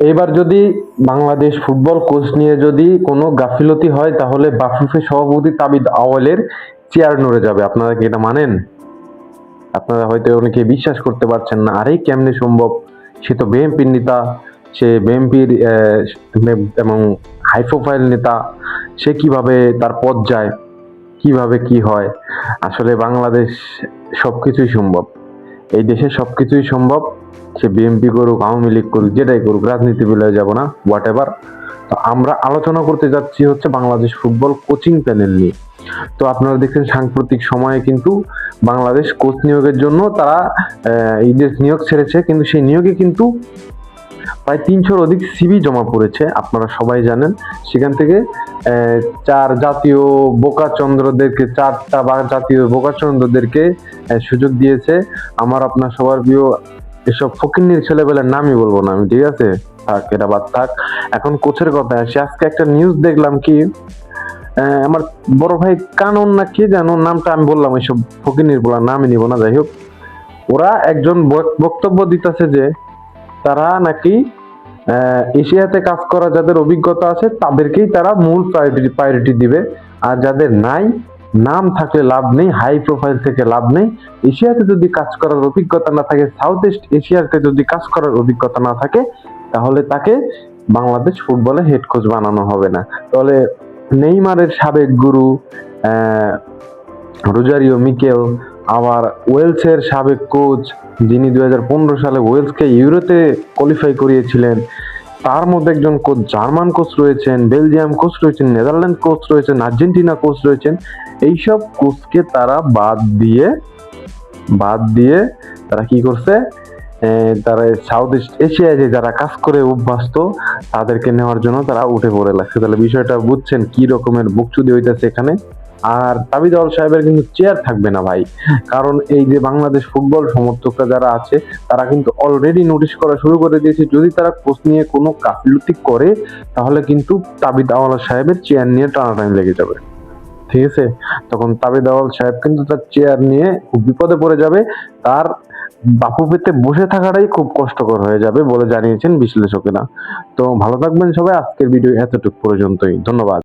এবার যদি Bangladesh football coach নিয়ে যদি কোনো গাফিলতি হয় তাহলে বাফুফে সভাপতি তাবিদ আওয়ালের চেয়ার নড়ে যাবে। আপনারা কি এটা মানেন? আপনারা হয়তো অনেকে বিশ্বাস করতে পারছেন না, আরে কেমনে সম্ভব? সে তো বিএনপির নেতা, সে বিএনপির এবং হাই প্রোফাইল নেতা, সে কিভাবে তার পদ যায়, কিভাবে কি হয়? আসলে বাংলাদেশ সবকিছুই সম্ভব, এই দেশে সবকিছুই সম্ভব। সে বিএনপি করুক, আওয়ামী লীগ করুক, যেটাই করুক, রাজনীতি বেলায় যাব না, হোয়াট এভার। তো আমরা আলোচনা করতে যাচ্ছি হচ্ছে বাংলাদেশ ফুটবল কোচিং প্যানেল নিয়ে। তো আপনারা দেখছেন সাম্প্রতিক সময়ে কিন্তু বাংলাদেশ কোচ নিয়োগের জন্য তারা এই যে নিয়োগ ছেড়েছে, কিন্তু সেই নিয়োগে কিন্তু প্রায় ৩০০-র অধিক সিভি জমা পড়েছে, আপনারা সবাই জানেন। সেখান থেকে চার জাতীয় বোকাচন্দ্রদেরকে, চারটা বা জাতীয় বোকাচন্দ্রদেরকে সুযোগ দিয়েছে। আমার আপনার সবার প্রিয় এসব ফকিন্নির ছেলেবেলার নামই বলবো না আমি, ঠিক আছে? থাক, এটা বাদ থাক। এখন কোচের কথা আসি। আজকে একটা নিউজ দেখলাম কি, আমার বড় ভাই কানন না কে জানো নামটা, আমি বললাম এইসব ফকিন্নির বলার নামই নিব না, যাই হোক। ওরা একজন বক্তব্য দিতেছে যে তারা নাকি এশিয়াতে কাজ করা যাদের অভিজ্ঞতা আছে তাদেরকেই তারা মূল প্রায়োরিটি দিবে, আর যাদের নাই, নাম থাকলে লাভ নেই, হাই প্রোফাইল থেকে লাভ নেই। এশিয়াতে যদি কাজ করার অভিজ্ঞতা না থাকে, সাউথ ইস্ট এশিয়াতে যদি কাজ করার অভিজ্ঞতা না থাকে, তাহলে তাকে বাংলাদেশ ফুটবলে হেড কোচ বানানো হবে না। তাহলে নেইমারের সাবেক গুরু রোজারিও মিকেল, আবার ওয়েলসের সাবেক কোচ, যিনি 2015 সালে ওয়েলসকে ইউরোতে কোয়ালিফাই করিয়েছিলেন, তার মধ্যে একজন কোচ, জার্মান কোচ রয়েছেন, বেলজিয়াম কোচ রয়েছেন, নেদারল্যান্ড কোচ রয়েছেন, আর্জেন্টিনা কোচ রয়েছেন। এইসব কোচকে তারা বাদ দিয়ে তারা কি করছে, তারা সাউথ ইস্ট এশিয়ায় যে যারা কাজ করে অভ্যস্ত তাদেরকে নেওয়ার জন্য তারা উঠে পড়ে লাগছে। তাহলে বিষয়টা বুঝছেন কি রকমের বুকচুদি হইতেছে এখানে। আর তাবিদ আওয়াল সাহেবের কিন্তু চেয়ার থাকবে না ভাই, কারণ এই যে বাংলাদেশ ফুটবল সমর্থকরা যারা আছে তারা কিন্তু অলরেডি নোটিশ করা শুরু করে দিয়েছে, যদি তারা কোচ নিয়ে কোনো গাফিলতি করে তাহলে কিন্তু তাবিদ আওয়াল সাহেবের চেয়ার নিয়ে টানাটানি লেগে যাবে, ঠিক আছে? তখন তাবিদ আওয়াল সাহেব কিন্তু তার চেয়ার নিয়ে খুব বিপদে পড়ে যাবে, তার বাপু পেতে বসে থাকাটাই খুব কষ্টকর হয়ে যাবে বলে জানিয়েছেন বিশ্লেষকেরা। তো ভালো থাকবেন সবাই, আজকের ভিডিও এতটুকু পর্যন্তই, ধন্যবাদ।